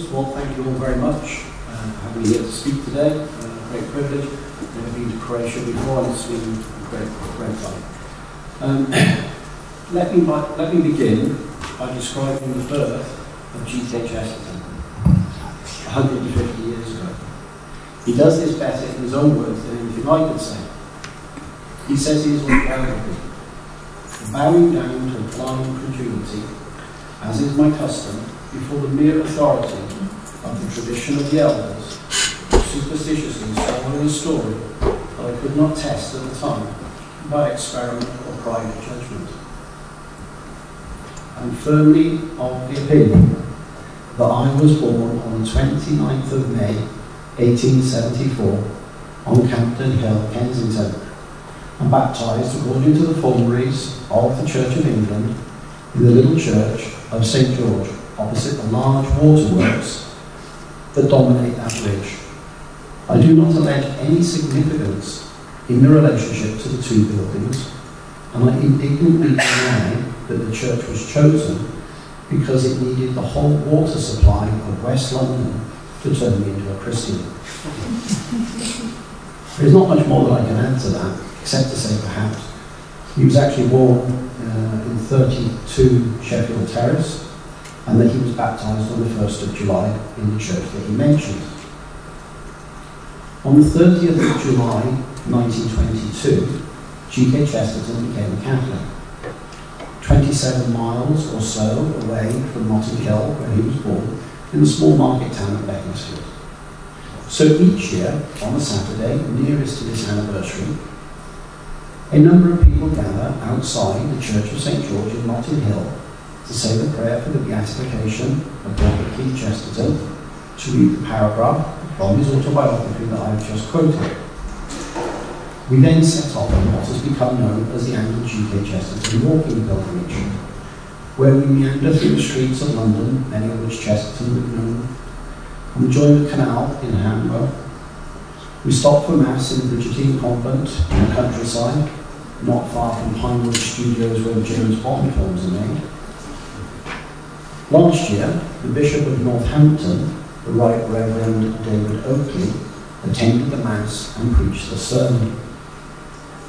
First of all, thank you all very much for having me here to speak today. Great privilege. Never been to Croatia before, and it's been a great time. Let me begin by describing the birth of G.K. Chesterton 150 years ago. He does this better in his own words than anything I could say. He says he is undoubtedly bowing down to a blind credulity, as is my custom, before the mere authority of the tradition of the elders, superstitiously swallowing a story that I could not test at the time by experiment or private judgment. I'm firmly of the opinion that I was born on the 29th of May 1874 on Campden Hill, Kensington, and baptised according to the formaries of the Church of England in the little church of St. George, opposite the large waterworks that dominate that bridge. I do not allege any significance in the relationship to the two buildings, and I indignantly deny that the church was chosen because it needed the whole water supply of West London to turn me into a Christian. There's not much more that I can add to that, except to say perhaps he was actually born in 32 Sheffield Terrace, and that he was baptised on the 1st of July in the church that he mentioned. On the 30th of July 1922, G.K. Chesterton became a Catholic. 27 miles or so away from Notting Hill, where he was born, in the small market town of Beaconsfield. So each year, on a Saturday nearest to this anniversary, a number of people gather outside the Church of St. George in Notting Hill to say the prayer for the beatification of Dr. Keith Chesterton, to read the paragraph from his autobiography that I have just quoted. We then set off on what has become known as the annual G.K. Chesterton walking pilgrimage, where we meander through the streets of London, many of which Chesterton would have known, and we join the canal in Hanwell. We stop for Mass in the Brigidine Convent in the countryside, not far from Pinewood Studios where the James Bond films are made. Last year, the Bishop of Northampton, the Right Reverend David Oakley, attended the Mass and preached the sermon.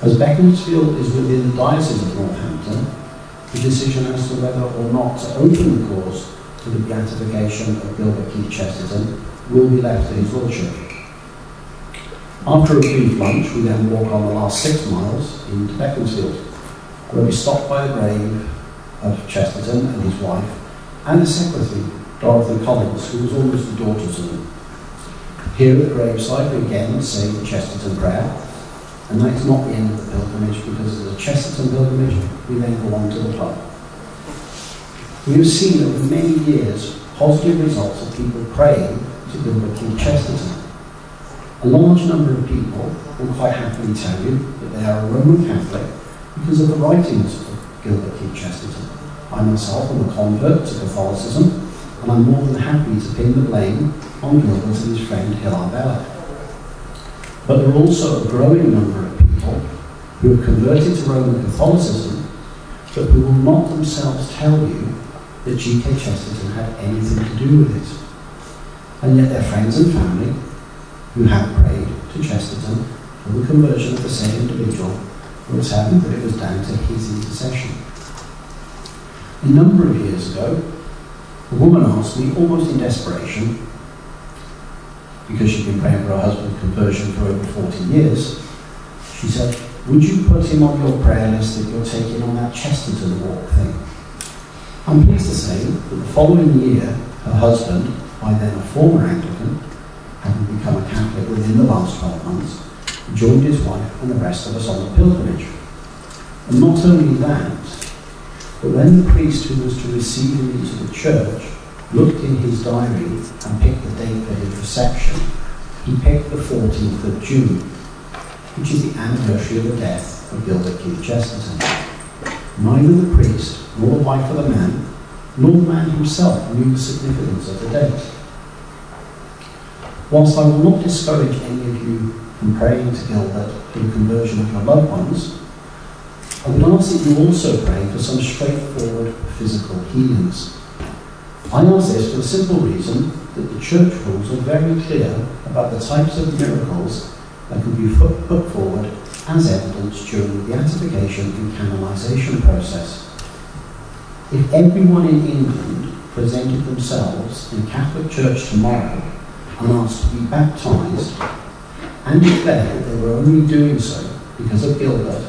As Beaconsfield is within the Diocese of Northampton, the decision as to whether or not to open the cause for the beatification of Gilbert Keith Chesterton will be left to his Lordship. After a brief lunch, we then walk on the last 6 miles into Beaconsfield, where we stop by the grave of Chesterton and his wife, and the secretary, Dorothy Collins, who was almost a daughter to them. Here at the graveside, we again say the Chesterton prayer, and that's not the end of the pilgrimage, because as a Chesterton pilgrimage, we then go on to the pub. We have seen over many years positive results of people praying to Gilbert Keith Chesterton. A large number of people will quite happily tell you that they are a Roman Catholic because of the writings of Gilbert Keith Chesterton. I myself am a convert to Catholicism, and I'm more than happy to pin the blame on Gilbert and his friend Hilar Belloc. But there are also a growing number of people who have converted to Roman Catholicism, but who will not themselves tell you that G.K. Chesterton had anything to do with it. And yet their friends and family, who have prayed to Chesterton for the conversion of the same individual, will tell you that it was down to his intercession. A number of years ago, a woman asked me, almost in desperation, because she'd been praying for her husband's conversion for over 40 years, she said, "Would you put him on your prayer list that you're taking on that Chesterton walk thing?" I'm pleased to say that the following year, her husband, by then a former Anglican, having become a Catholic within the last 12 months, joined his wife and the rest of us on the pilgrimage. And not only that, but when the priest who was to receive him into the church looked in his diary and picked the date for his reception, he picked the 14th of June, which is the anniversary of the death of Gilbert Keith Chesterton. Neither the priest, nor the wife of the man, nor the man himself knew the significance of the date. Whilst I will not discourage any of you from praying to Gilbert for the conversion of your loved ones, I would ask that you also pray for some straightforward physical healings. I ask this for the simple reason that the church rules are very clear about the types of miracles that can be put forward as evidence during the beatification and canonization process. If everyone in England presented themselves in a Catholic church tomorrow and asked to be baptized and declared that they were only doing so because of Gilbert,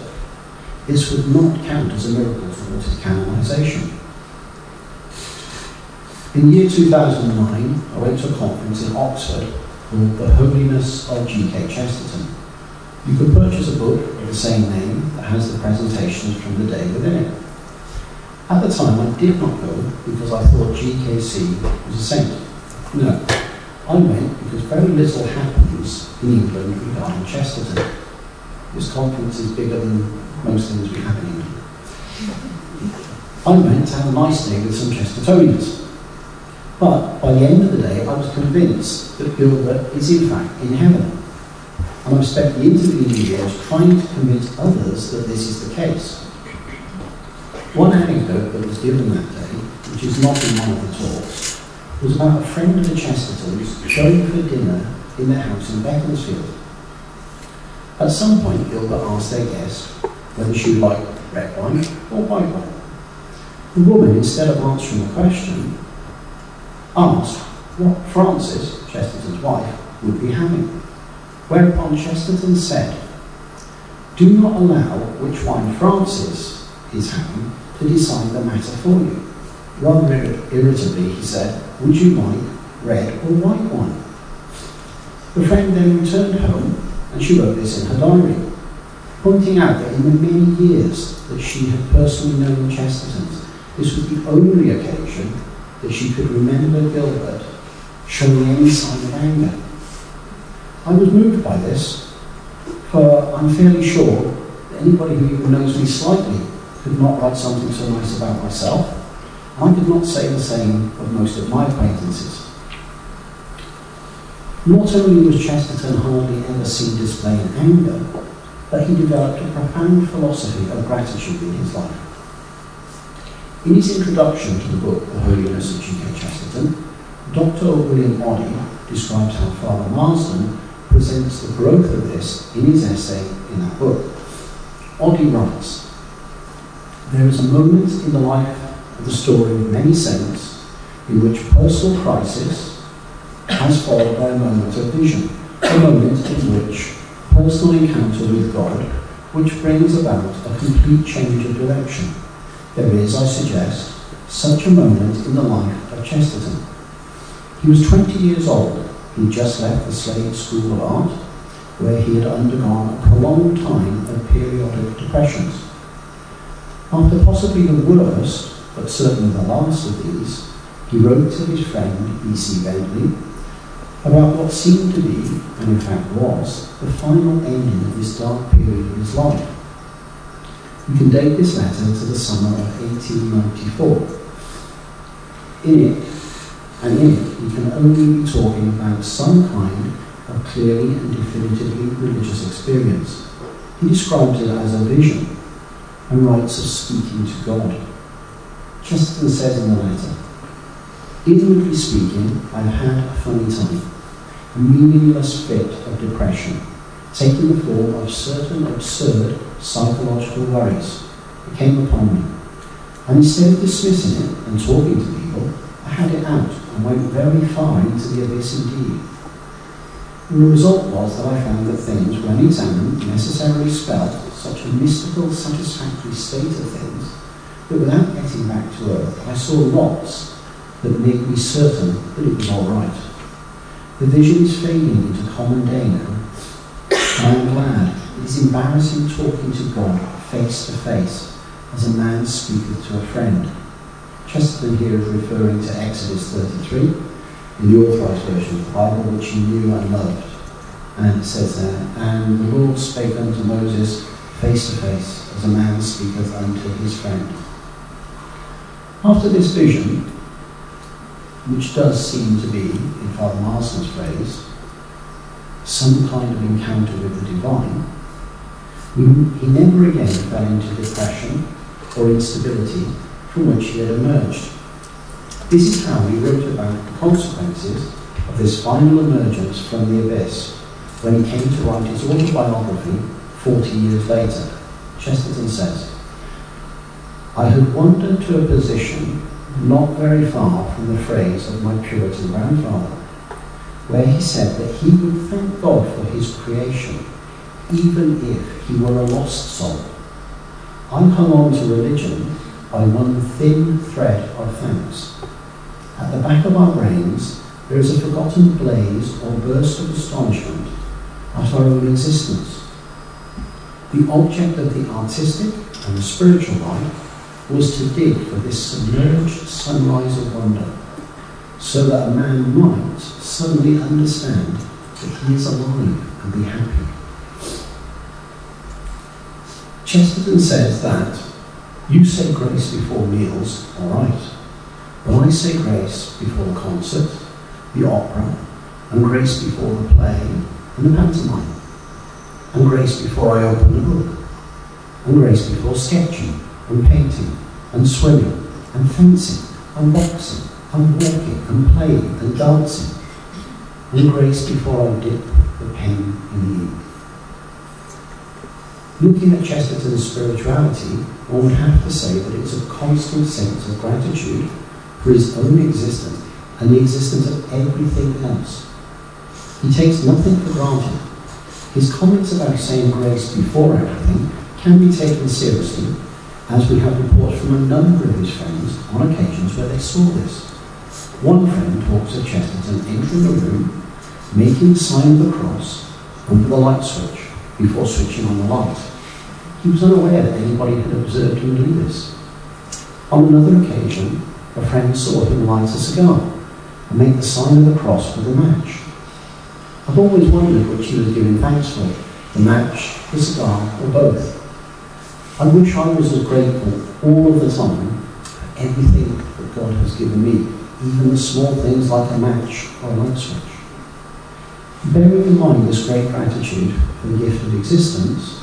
this would not count as a miracle towards his canonization. In the year 2009, I went to a conference in Oxford called The Holiness of G.K. Chesterton. You could purchase a book of the same name that has the presentations from the day within it. At the time, I did not go because I thought GKC was a saint. No, I went because very little happens in England regarding Chesterton. This conference is bigger than most things we have in England. I went to have a nice day with some Chestertonians. But by the end of the day, I was convinced that Gilbert is in fact in heaven. And I've spent the intervening years trying to convince others that this is the case. One anecdote that was given that day, which is not in one of the talks, was about a friend of the Chestertons going for dinner in their house in Beaconsfield. At some point, Gilbert asked their guest whether she would like red wine or white wine. The woman, instead of answering the question, asked what Frances, Chesterton's wife, would be having. Whereupon Chesterton said, "Do not allow which wine Frances is having to decide the matter for you." Rather irritably, he said, "Would you like red or white wine?" The friend then returned home, and she wrote this in her diary, pointing out that in the many years that she had personally known the Chestertons, this was the only occasion that she could remember Gilbert showing any sign of anger. I was moved by this, for I'm fairly sure that anybody who even knows me slightly could not write something so nice about myself. I could not say the same of most of my acquaintances. Not only was Chesterton hardly ever seen displaying anger, but he developed a profound philosophy of gratitude in his life. In his introduction to the book, The Holiness of G.K. Chesterton, Dr. William Oddie describes how Father Marsden presents the growth of this in his essay in that book. Oddie writes, "There is a moment in the life of the story of many saints in which personal crisis has followed by a moment of vision, a moment in which personal encounter with God, which brings about a complete change of direction. There is, I suggest, such a moment in the life of Chesterton. He was 20 years old. He had just left the Slade School of Art, where he had undergone a prolonged time of periodic depressions. After possibly the worst, but certainly the last of these, he wrote to his friend E.C. Bentley about what seemed to be, and in fact was, the final ending of this dark period in his life. You can date this letter to the summer of 1894. In it, he can only be talking about some kind of clearly and definitively religious experience. He describes it as a vision and writes of speaking to God. Chesterton says in the letter, "Inwardly speaking, I've had a funny time, a meaningless fit of depression, taking the form of certain absurd psychological worries. It came upon me, and instead of dismissing it and talking to people, I had it out and went very far into the abyss indeed. And the result was that I found that things, when examined, necessarily spelt such a mystical, satisfactory state of things that without getting back to earth, I saw lots that made me certain that it was all right. The vision is fading into common day now, and I am glad. It is embarrassing talking to God face to face, as a man speaketh to a friend." Chesterton here is referring to Exodus 33, in the authorized version of the Bible, which he knew and loved. And it says there, "And the Lord spake unto Moses face to face, as a man speaketh unto his friend." After this vision, which does seem to be, in Father Marsden's phrase, some kind of encounter with the divine, he never again fell into depression or instability from which he had emerged. This is how he wrote about the consequences of this final emergence from the abyss when he came to write his autobiography 40 years later. Chesterton says, "I had wandered to a position not very far from the phrase of my Puritan grandfather, where he said that he would thank God for his creation, even if he were a lost soul. I hung on to religion by one thin thread of thanks. At the back of our brains, there is a forgotten blaze or burst of astonishment at our own existence. The object of the artistic and the spiritual life was to dig for this submerged sunrise of wonder, so that a man might suddenly understand that he is alive and be happy." Chesterton says that you say grace before meals, all right, but I say grace before the concert, the opera, and grace before the play and the pantomime, and grace before I open the book, and grace before sketching and painting and swimming and fencing and boxing and walking and playing and dancing, and grace before I dip the pen in the ink. Looking at Chesterton's spirituality, one would have to say that it's a constant sense of gratitude for his own existence and the existence of everything else. He takes nothing for granted. His comments about saying grace before everything can be taken seriously, as we have reports from a number of his friends on occasions where they saw this. One friend talks of Chesterton entering a room, making the sign of the cross over the light switch before switching on the light. He was unaware that anybody had observed him do this. On another occasion, a friend saw him light a cigar and make the sign of the cross with a match. I've always wondered which he was giving thanks for, the match, the cigar, or both. I wish I was as grateful all of the time for everything that God has given me, even the small things like a match or a light switch. Bearing in mind this great gratitude for the gift of existence,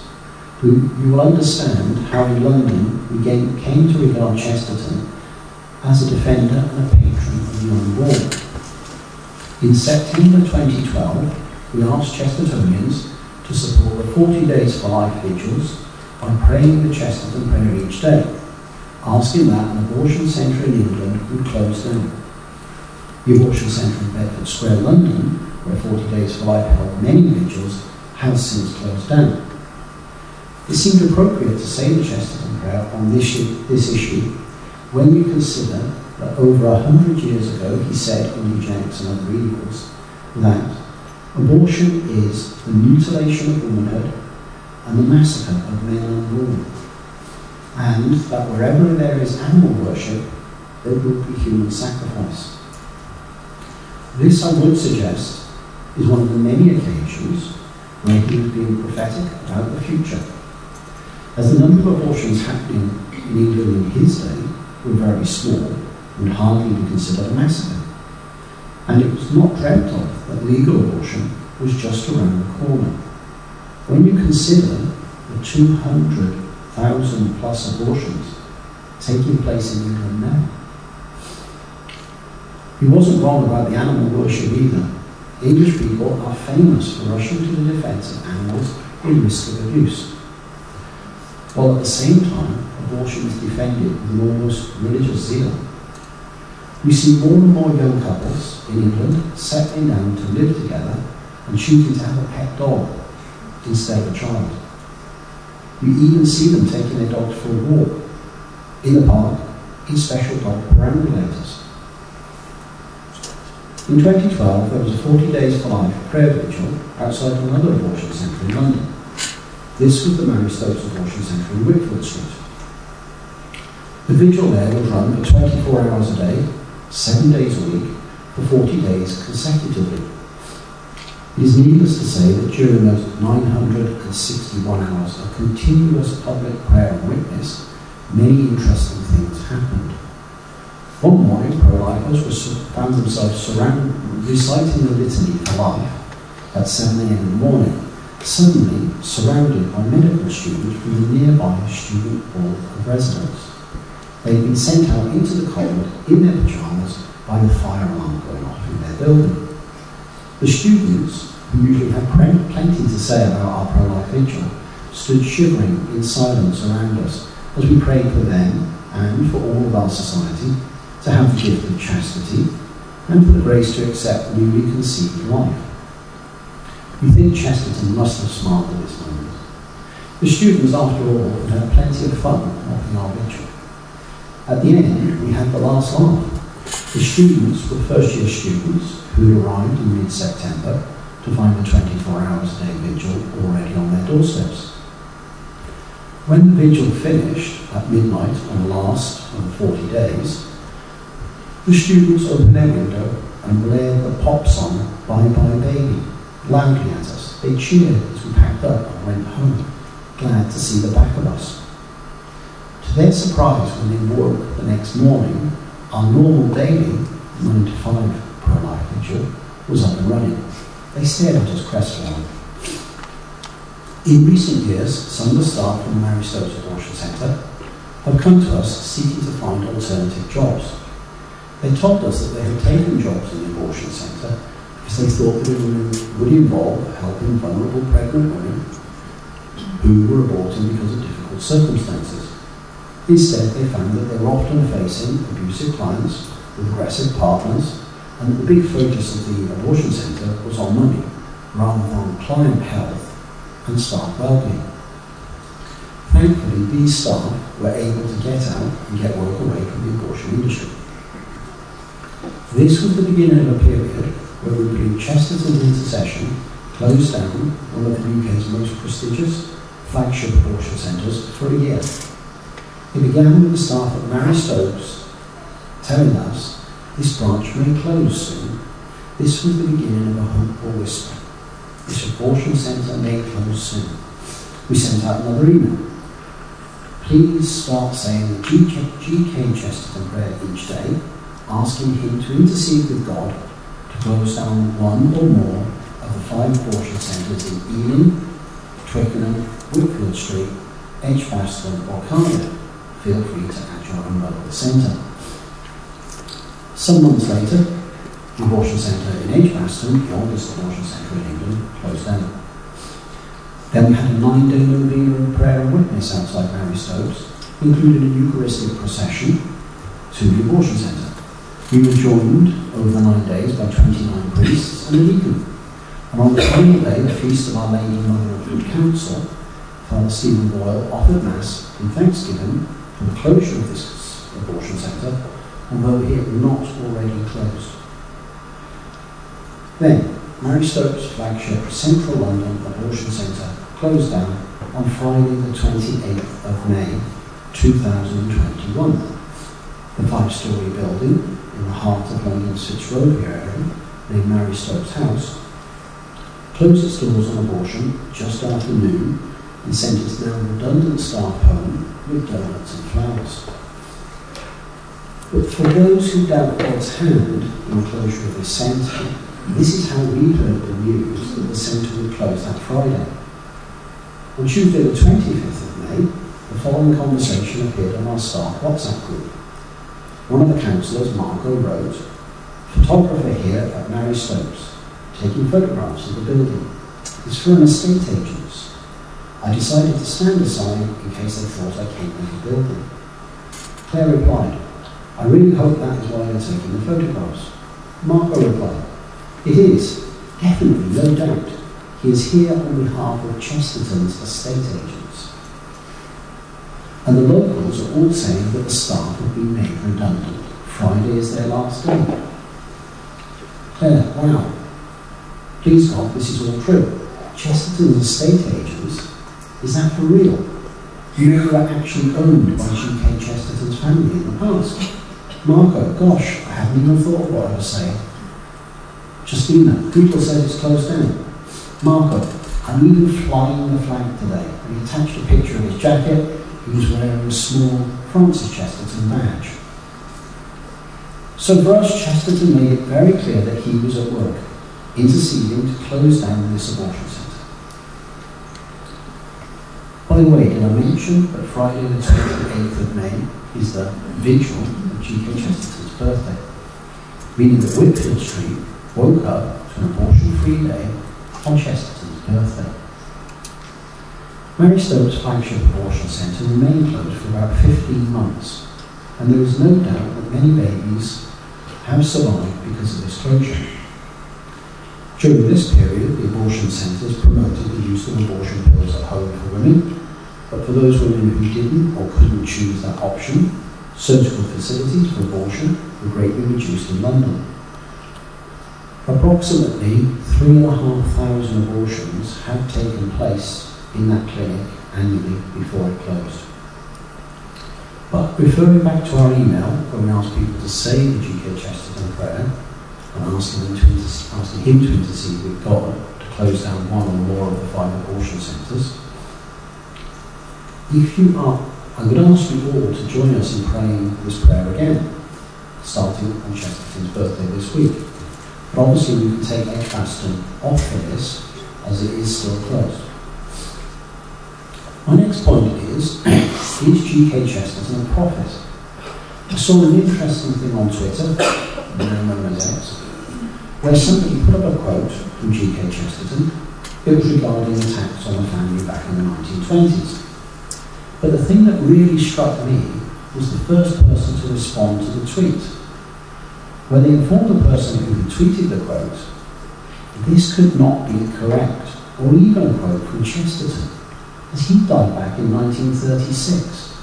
you will understand how in London we came to regard Chesterton as a defender and a patron of the unborn. In September 2012, we asked Chestertonians to support the 40 Days for Life vigils by praying the Chesterton prayer each day, asking that an abortion centre in England would close down. The abortion centre in Bedford Square, London, where 40 Days for Life held many vigils, has since closed down. It seemed appropriate to say the Chesterton prayer on this issue when you consider that over 100 years ago he said in Eugenics and Other Evils that abortion is the mutilation of womanhood and the massacre of men unborn, and that wherever there is animal worship, there will be human sacrifice. This, I would suggest, is one of the many occasions where he was being prophetic about the future, as the number of abortions happening in England in his day were very small and hardly be considered a massacre. And it was not dreamt of that legal abortion was just around the corner. When you consider the 200,000 plus abortions taking place in England now. He wasn't wrong about the animal worship either. English people are famous for rushing to the defence of animals in risk of abuse, while at the same time abortion is defended with almost religious zeal. We see more and more young couples in England settling down to live together and choosing to have a pet dog instead of a child. You even see them taking their dogs for a walk, in the park, in special dog perambulators. In 2012, there was a 40 Days for Life prayer vigil outside another abortion centre in London. This was the Mary Stopes Abortion Centre in Whitfield Street. The vigil there was run for 24 hours a day, 7 days a week, for 40 days consecutively. It is needless to say that during those 961 hours of continuous public prayer and witness, many interesting things happened. One morning, pro-lifers found themselves reciting the Litany for Life at 7 a.m. in the morning, suddenly surrounded by medical students from the nearby student hall of residence. They had been sent out into the cold in their pyjamas by the fire alarm going off in their building. The students, who usually had plenty to say about our pro-life vigil, stood shivering in silence around us as we prayed for them and for all of our society to have the gift of chastity and for the grace to accept newly conceived life. We think Chesterton must have smiled at this moment. The students, after all, had had plenty of fun mocking our vigil. At the end, we had the last laugh. The students were first-year students who arrived in mid-September to find the 24 hours a day vigil already on their doorsteps. When the vigil finished at midnight on the last of the 40 days, the students opened their window and blared the pop song Bye Bye Baby loudly at us. They cheered as we packed up and went home, glad to see the back of us. To their surprise, when they woke the next morning, our normal daily 9 to 5 pro-life vigil was up and running. They stared at us crestfallen. In recent years, some of the staff from the Mary Stopes Abortion Centre have come to us seeking to find alternative jobs. They told us that they had taken jobs in the abortion centre because they thought that it would involve helping vulnerable pregnant women who were aborting because of difficult circumstances. Instead, they found that they were often facing abusive clients with aggressive partners, and that the big focus of the abortion centre was on money rather than on client health and staff well-being. Thankfully, these staff were able to get out and get work away from the abortion industry. This was the beginning of a period where we believe Chesterton's intercession closed down one of the UK's most prestigious flagship abortion centres for a year. It began with the staff at Mary Stopes telling us this branch may close soon. This was the beginning of a hopeful whisper. This abortion centre may close soon. We sent out another email. Please start saying the G.K. Chesterton prayer each day, asking him to intercede with God to close down one or more of the 5 abortion centres in Ealing, Twickenham, Whitfield Street, Edgbaston or Cardiff. Feel free to add your own local centre. Some months later, the abortion centre in Edgbaston, the oldest abortion centre in England, closed down. Then we had a 9-day novena of prayer and witness outside Mary Stopes, including a Eucharistic procession to the abortion centre. We were joined over the 9 days by 29 priests and a deacon. And on the final day, the feast of Our Lady Mother of Good Counsel, Father Stephen Boyle offered Mass in thanksgiving for the closure of this abortion centre, although he had not already closed. Then, Mary Stopes' flagship Central London Abortion Centre closed down on Friday the 28th of May 2021. The 5-storey building in the heart of London's Fitzrovia area, named Mary Stopes House, closed its doors on abortion just after noon and sent its now redundant staff home with donuts and flowers. But for those who doubt God's hand in the closure of this centre, this is how we heard the news that the centre would close that Friday. On Tuesday the 25th of May, the following conversation appeared on our staff WhatsApp group. One of the councillors, Marco, wrote, "Photographer here at Mary Stopes, taking photographs of the building. It's for an estate agent's. I decided to stand aside in case they thought I came in the building." Claire replied, "I really hope that is why you're taking the photographs." Marco replied, "It is, definitely, no doubt. He is here on behalf of Chesterton's estate agents." And the locals are all saying that the staff have been made redundant. Friday is their last day. Claire, wow. Please God, this is all true. Chesterton's estate agents, is that for real? You were actually owned by G.K. Chesterton's family in the past. Marco, gosh, I haven't even thought of what I was saying. Justina, Google says it's closed down. Marco, I'm even flying the flag today. And he attached a picture of his jacket. He was wearing a small Francis Chesterton badge. So for us, Chesterton made it very clear that he was at work, interceding to close down this abortion centre. By the way, did I mention that Friday the 28th of May is the vigil of G.K. Chesterton's birthday, meaning that Whitfield Street woke up to an abortion-free day on Chesterton's birthday. Mary Stopes' flagship abortion centre remained closed for about 15 months, and there is no doubt that many babies have survived because of this closure. During this period, the abortion centres promoted the use of abortion pills at home for women, but for those women who didn't or couldn't choose that option, surgical facilities for abortion were greatly reduced in London. Approximately 3,500 abortions had taken place in that clinic annually before it closed. But referring back to our email, where we asked people to say the G.K. Chesterton prayer, and asking him to intercede with God to close down one or more of the 5 abortion centres, I would ask you all to join us in praying this prayer again, starting on Chesterton's birthday this week. But obviously we can take Edgbaston off for this, as it is still closed. My next point is G.K. Chesterton a prophet? I saw an interesting thing on Twitter, now known as X, where somebody put up a quote from G.K. Chesterton. It was regarding attacks on the family back in the 1920s. But the thing that really struck me was the first person to respond to the tweet. When they informed the person who had tweeted the quote, this could not be correct, or even a quote from Chesterton, as he died back in 1936.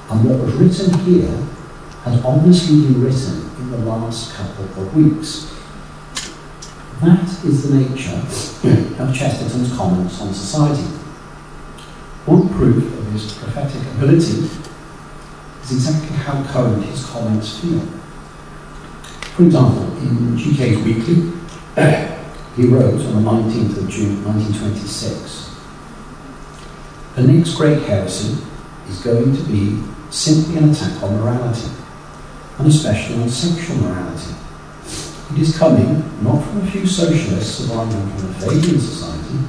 And what was written here had obviously been written in the last couple of weeks. That is the nature of Chesterton's comments on society. One proof of his prophetic ability is exactly how current his comments feel. For example, in GK's Weekly, he wrote on the 19th of June 1926, "The next great heresy is going to be simply an attack on morality, and especially on sexual morality. It is coming not from a few socialists surviving from a Fabian society,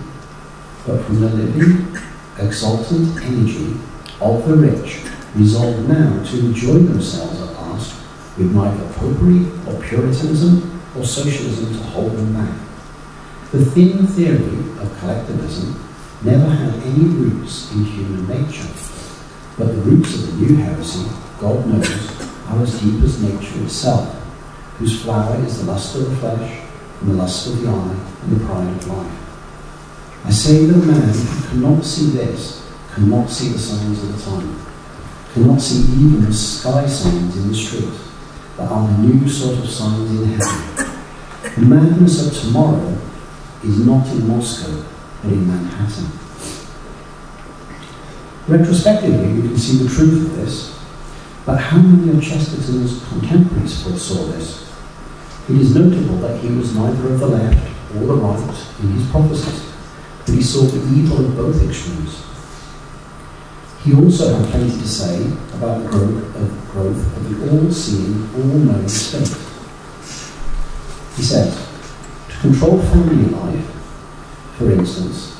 but from the living, exultant energy of the rich, resolved now to enjoy themselves at last, with neither popery or puritanism or socialism to hold them back. The thin theory of collectivism never had any roots in human nature, but the roots of the new heresy, God knows, are as deep as nature itself, whose flower is the lust of the flesh, and the lust of the eye, and the pride of life. I say that a man who cannot see this, cannot see the signs of the time, cannot see even the sky signs in the street, that are the new sort of signs in heaven. The madness of tomorrow is not in Moscow, but in Manhattan." Retrospectively, we can see the truth of this, but how many of Chesterton's contemporaries foresaw this? It is notable that he was neither of the left or the right in his prophecies, but he saw the evil of both extremes. He also had plenty to say about the growth of the all-seeing, all-knowing state. He said, to control family life, for instance,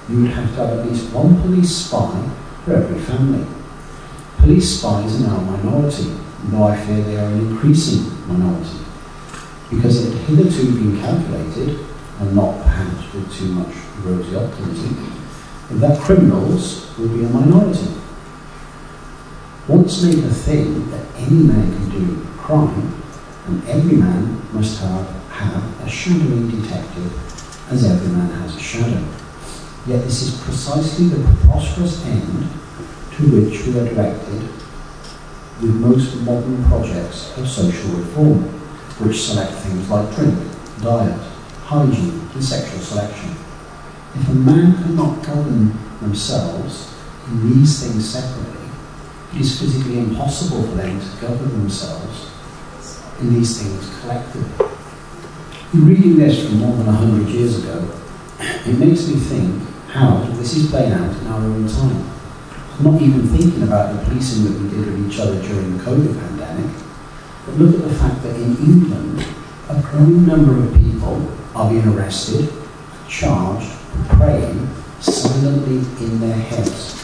you would have to have at least one police spy for every family. Police spies are now a minority, though I fear they are an increasing minority, because it had hitherto been calculated, and not perhaps with too much rosy optimism, that criminals will be a minority. Once made a thing that any man can do crime, and every man must have a shadowing detective, as every man has a shadow. Yet this is precisely the preposterous end to which we are directed with most modern projects of social reform, which select things like drink, diet, hygiene, and sexual selection. If a man cannot govern themselves in these things separately, it is physically impossible for them to govern themselves in these things collectively. In reading this from more than 100 years ago, it makes me think how this is playing out in our own time. I'm not even thinking about the policing that we did of each other during the COVID pandemic, but look at the fact that in England, a growing number of people are being arrested, charged, praying silently in their heads,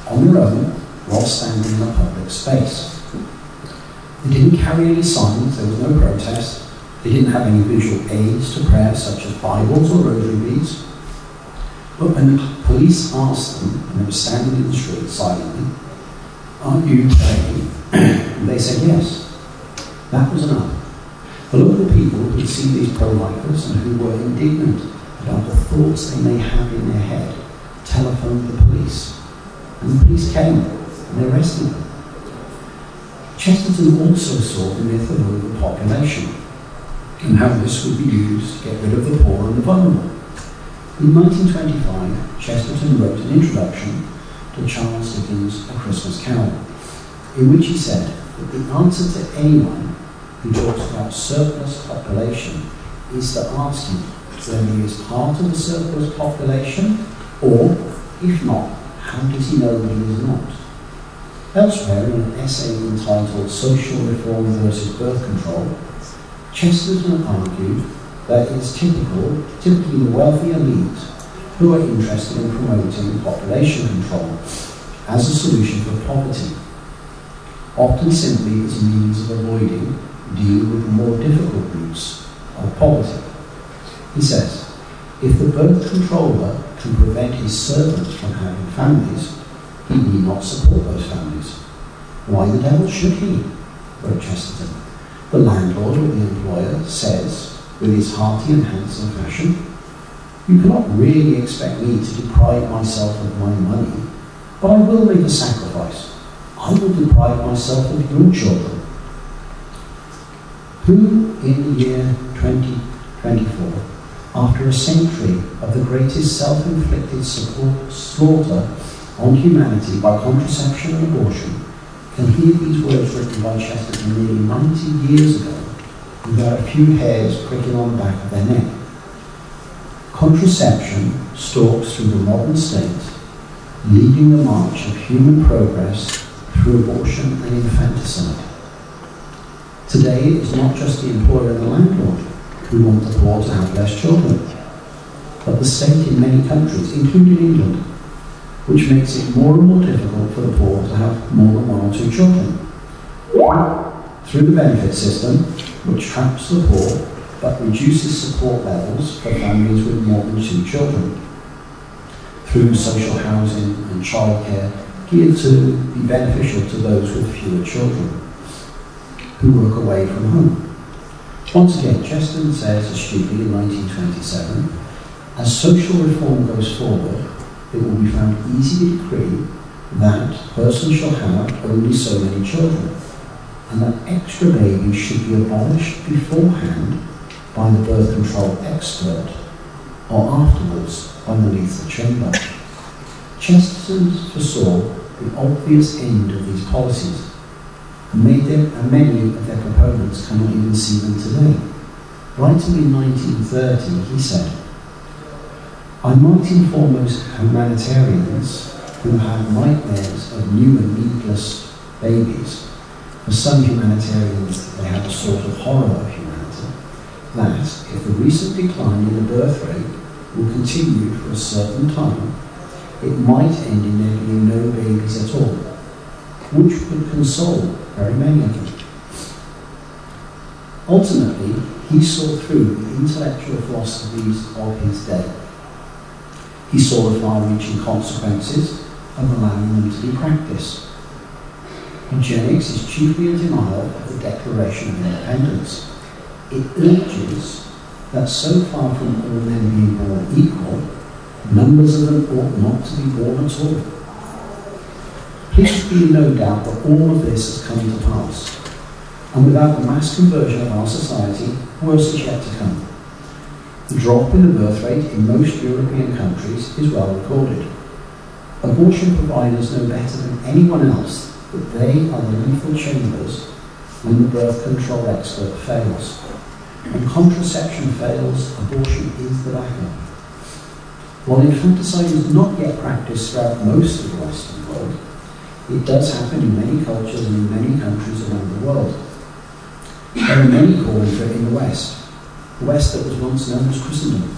on their own, while standing in a public space. They didn't carry any signs, there was no protest, They didn't have any visual aids to prayer, such as Bibles or rosary beads. But when the police asked them, and they were standing in the street silently, "Are you praying?" And they said yes. That was enough. The local people who had seen these pro-lifers and who were indignant about the thoughts they may have in their head telephoned the police. And the police came and they arrested them. Chesterton also saw the myth of overpopulation and how this would be used to get rid of the poor and the vulnerable. In 1925, Chesterton wrote an introduction to Charles Dickens' A Christmas Carol, in which he said that the answer to anyone who talks about surplus population is to ask him whether he is part of the surplus population, or, if not, how does he know that he is not? Elsewhere, in an essay entitled Social Reform versus Birth Control, Chesterton argued that it's typically the wealthy elite who are interested in promoting population control as a solution for poverty, often simply as a means of avoiding dealing with the more difficult roots of poverty. He says, if the birth controller can prevent his servants from having families, he need not support those families. Why the devil should he? Wrote Chesterton. The landlord or the employer says, with his hearty and handsome fashion, you cannot really expect me to deprive myself of my money, but I will make a sacrifice. I will deprive myself of your children. Who in the year 2024, after a century of the greatest self-inflicted slaughter on humanity by contraception and abortion, can hear these words written by Chesterton nearly 90 years ago without a few hairs pricking on the back of their neck? Contraception stalks through the modern state, leading the march of human progress through abortion and infanticide. Today, it is not just the employer and the landlord who want the poor to have less children, but the state in many countries, including England, which makes it more and more difficult for the poor to have more than one or two children. Through the benefit system, which traps the poor but reduces support levels for families with more than two children. Through social housing and childcare geared to be beneficial to those with fewer children who work away from home. Once again, Chesterton says astutely in 1927, as social reform goes forward, it will be found easy to decree that persons shall have only so many children, and that extra babies should be abolished beforehand by the birth control expert, or afterwards by the lethal chamber. Chesterton foresaw the obvious end of these policies, and many of their proponents cannot even see them today. Writing in 1930, he said, I might inform those humanitarians who have nightmares of new and needless babies. For some humanitarians, they have a sort of horror of humanity, that if the recent decline in the birth rate will continue for a certain time, it might end in there being no babies at all, which would console very many of them. Ultimately, he saw through the intellectual philosophies of his day. He saw the far-reaching consequences of allowing them to be practiced. Eugenics is chiefly a denial of the Declaration of Independence. It urges that so far from all men being born equal, numbers of them ought not to be born at all. Please be in no doubt that all of this has come to pass, and without the mass conversion of our society, worse is yet to come. The drop in the birth rate in most European countries is well recorded. Abortion providers know better than anyone else that they are the lethal chambers when the birth control expert fails. When contraception fails, abortion is the backup. While infanticide is not yet practiced throughout most of the Western world, it does happen in many cultures and in many countries around the world. There are many calling for it in the West that was once known as Christendom.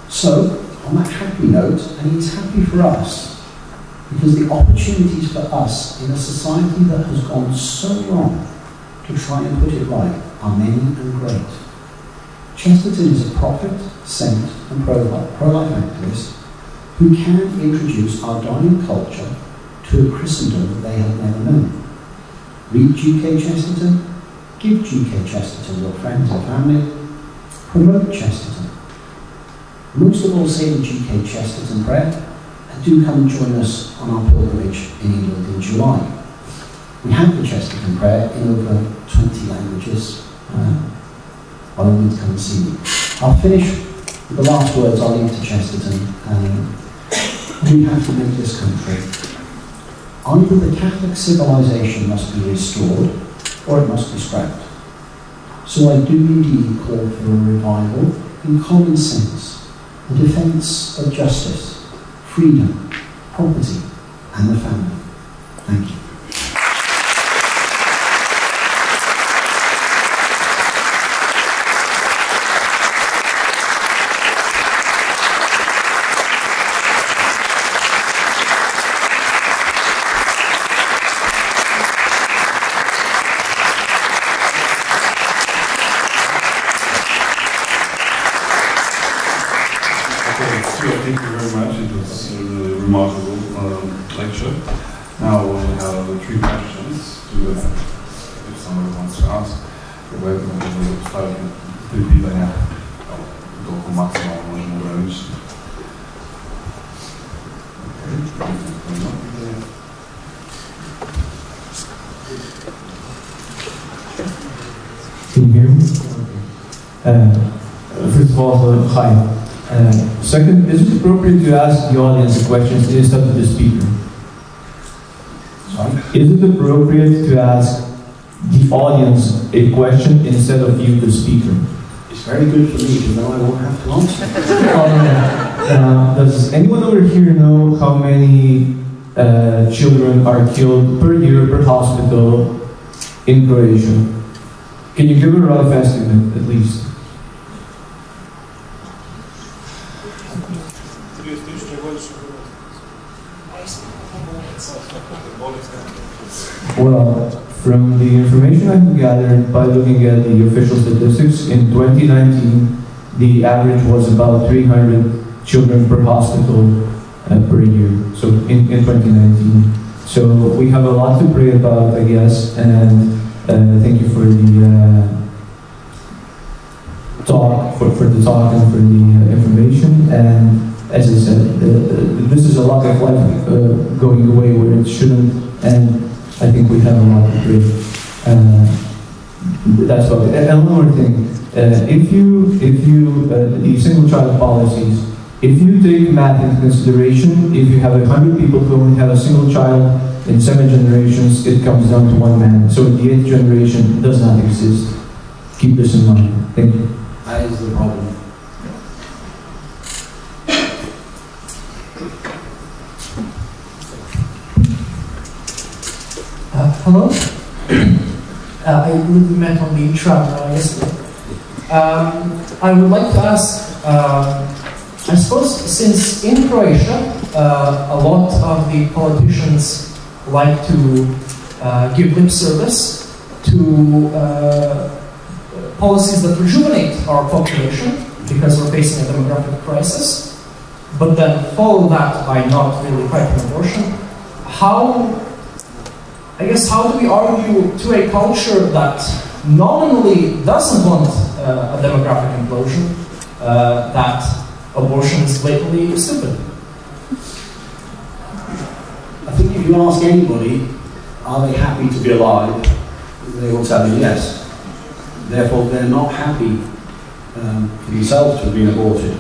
So, on that happy note, and it's happy for us, because the opportunities for us in a society that has gone so wrong to try and put it right are many and great. Chesterton is a prophet, saint, and pro-life activist who can introduce our dying culture to a Christendom they have never known. Read G.K. Chesterton, give G.K. Chesterton your friends or family, promote Chesterton. Most of all, say the G.K. Chesterton prayer, and do come and join us on our pilgrimage in England in July. We have the Chesterton prayer in over 20 languages. By all means, come and see me. I'll finish with the last words I'll leave to Chesterton. We have to make this country. Either the Catholic civilization must be restored, or it must be scrapped. So I do indeed call for a revival in common sense, a defence of justice, freedom, property, and the family. Thank you. Thank you very much. It was a really remarkable lecture. Now we have 3 questions to if somebody wants to ask. You're welcome to start with pytania do maksymalnie możemy ograniczyć. Can you hear me? First of all, hi. Second, is it appropriate to ask the audience the questions instead of the speaker? Sorry? Is it appropriate to ask the audience a question instead of you, the speaker? It's very good for me, because then I won't have to answer. Does anyone over here know how many children are killed per year per hospital in Croatia? Can you give a rough estimate, at least? Well, from the information I've gathered by looking at the official statistics, in 2019, the average was about 300 children per hospital per year, so in 2019. So we have a lot to pray about, I guess, and thank you for the talk, for the talk and for the information. And as I said, this is a lot of life going away where it shouldn't, and I think we have a lot to pray. That's about it. And one more thing, the single child policies, if you take math into consideration, if you have 100 people who only have a single child in 7 generations, it comes down to 1 man. So the 8th generation does not exist. Keep this in mind. Thank you. That is the problem. Hello. I believe we met on the tram yesterday. I would like to ask, I suppose since in Croatia, a lot of the politicians like to give lip service to policies that rejuvenate our population because we're facing a demographic crisis, but then follow that by not really fighting abortion. How do we argue to a culture that nominally doesn't want a demographic implosion, that abortion is blatantly stupid? I think if you ask anybody, are they happy to be alive, they will tell you yes. Therefore, they're not happy for themselves to have been aborted.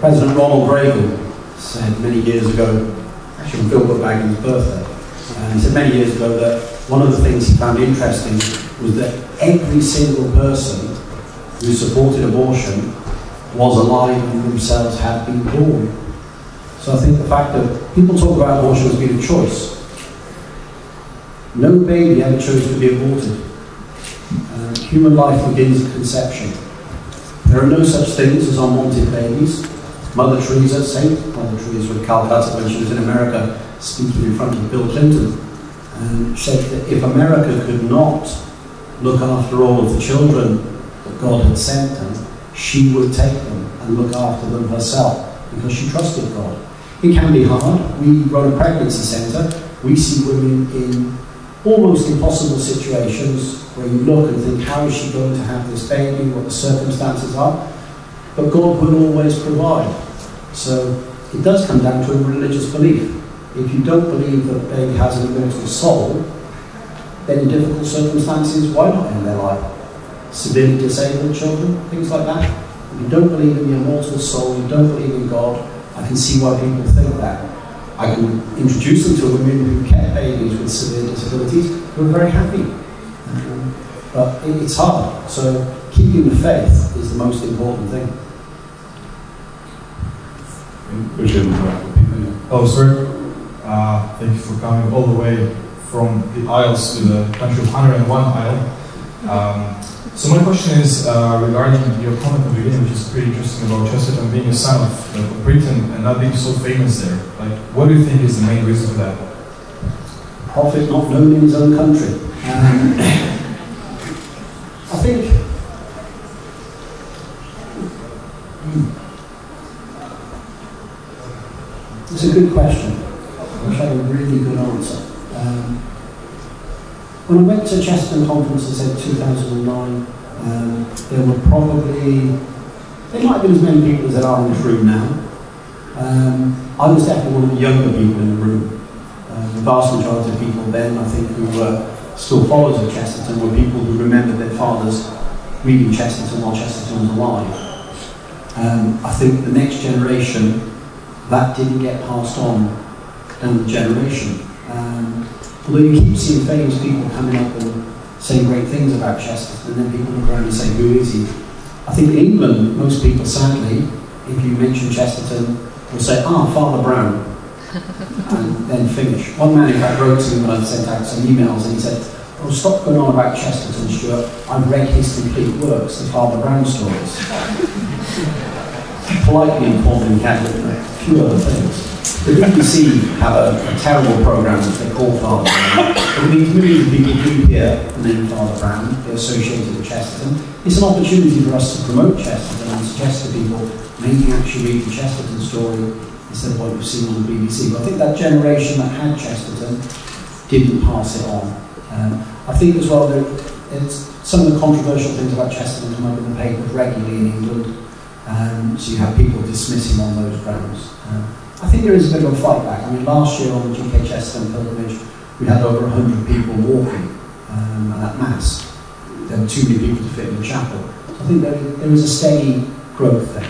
President Ronald Reagan said many years ago, actually on Philbert Baggins' birthday, he said many years ago that one of the things he found interesting was that every single person who supported abortion was alive and themselves had been born. So I think the fact that people talk about abortion as being a choice. No baby ever chose to be aborted. Human life begins at conception. There are no such things as unwanted babies. Mother Teresa, Saint Mother Teresa of Calcutta, when she was in America speaking in front of Bill Clinton, said that if America could not look after all of the children that God had sent them, she would take them and look after them herself because she trusted God. It can be hard. We run a pregnancy centre. We see women in almost impossible situations where you look and think, how is she going to have this baby, what the circumstances are? But God will always provide. So it does come down to a religious belief. If you don't believe that a baby has an immortal soul, then in difficult circumstances, why not end their life? Severely disabled children, things like that. If you don't believe in the immortal soul, you don't believe in God, I can see why people think that. I can introduce them to women who kept babies with severe disabilities who are very happy. But it's hard. So keeping the faith is the most important thing. Oh, sir. Thank you for coming all the way from the Isles to the country of 101 Isle. So my question is regarding your comment at the beginning, which is pretty interesting about Chesterton being a son of Britain and not being so famous there. Like, what do you think is the main reason for that? Prophet not known in his own country. I think it's a good question. I wish I had a really good answer. When I went to Chesterton conferences in 2009, there were probably, there might have been as many people as there are in this room now. I was definitely one of the younger people in the room. The vast majority of people then, I think, who were still followers of Chesterton were people who remembered their fathers reading Chesterton while Chesterton was alive. I think the next generation, that didn't get passed on down the generation. Although you keep seeing famous people coming up and saying great things about Chesterton, and then people look around and say, who is he? I think in England, most people, sadly, if you mention Chesterton, will say, Father Brown, and then finish. One man, in fact, wrote to me when I sent out some emails, and he said, oh, stop going on about Chesterton, Stuart. I've read his complete works, the Father Brown stories. Politely informing Catholic, a few other things. The BBC have a terrible programme which they call Father Brown. It means millions of people do hear the name Father Brown, they're associated with Chesterton. It's an opportunity for us to promote Chesterton and suggest to people maybe actually read the Chesterton story instead of what you've seen on the BBC. But I think that generation that had Chesterton didn't pass it on. I think as well that some of the controversial things about Chesterton come up in the papers regularly in England. So you have people dismissing on those grounds. I think there is a bit of a fight back. I mean, last year on the GK Chesterton pilgrimage, we had over 100 people walking at Mass. There were too many people to fit in the chapel. So I think there is a steady growth there.